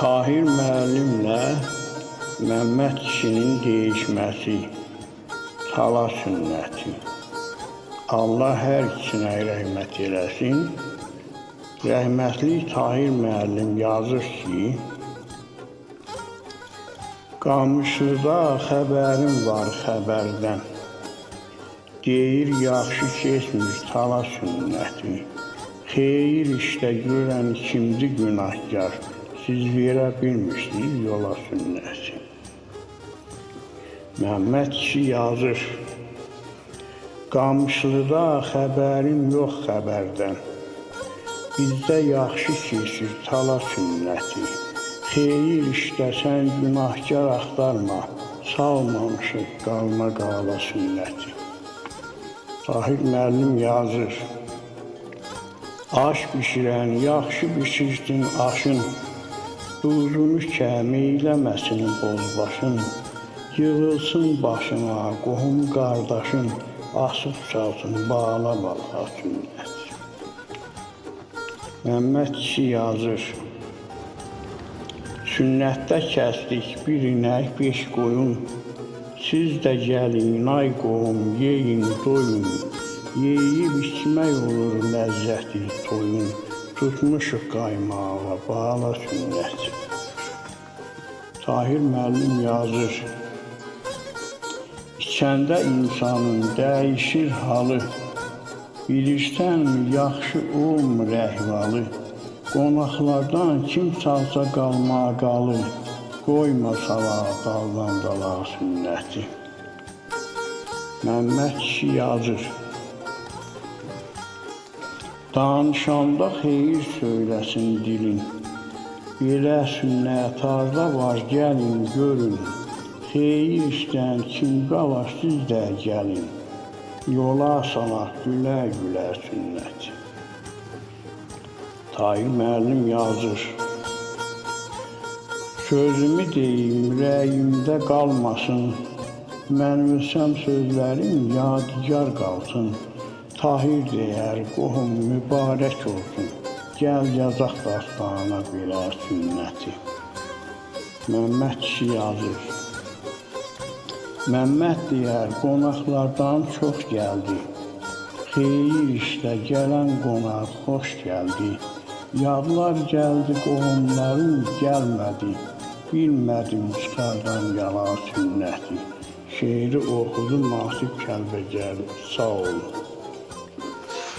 Tahir müəllimlə Məmməd kişinin değişməsi, tala sünnəti. Allah hər ikisinə rəhmət eləsin. Rəhmətli Tahir müəllim yazır ki, Qamışlıda xəbərim var xəbərdən, deyir yaxşı keçmir tala sünnəti. Xeyir işdə görən kimdir günahkar, siz verə bilmişsiniz yola sünnəti. Məmməd kişi yazır, Qamışlıda xəbərim yox xəbərdən, bizdə yaxşı keçir tala sünnəti. Xeyir işləsən günahkar axtarma, salmamışıq qalma qala sünnəti. Tahir müəllim yazır, aş bişirən yaxşı bişirsin aşın, duzunu kəm eyləməsin bozbaşın, yığılsın başına qohum qardaşın, asıb çalsın bağla bala sünnəti. Məmməd kişi yazır, sünnətdə kəsdik bir inək 5 qoyun, siz də gəlin ay qohum yeyin doyun, yeyib içmək olur ləzzəti toyun, tutmuşuq qaymağa bağla sünnəti. Tahir müəllim yazır, içəndə insanın dəyişir halı, bilirsənmi yaxşı olmur əhvalı, qonaqlardan kim çalsa qalmağa qalı, qoyma sala daldan dala sünnəti. Məmməd kişi yazır, danışanda xeyir söyləsin dilin, belə sünnət harda var gəlin görün, xeyir işlən kim qalar siz də gəlin, yola salaq gülə gülə sünnəti. Tahir müəllim yazır, sözümü deyim, ürəyimdə qalmasın, mən ölsəm sözlərim yadigar qalsın, Tahir deyər, qohum mübarək olsun, gəl yazaq dastana belə sünnəti. Məmməd kişi yazır, Məmməd deyər, qonaqlardan çox gəldi, xeyir işlə gələn qonaq xoş gəldi, yadlar gəldi qohumların gəlmədi, bilmədim çıxardan yala sünnəti. Şeiri oxudu Nasib Kəlbəcəli, sağ olun.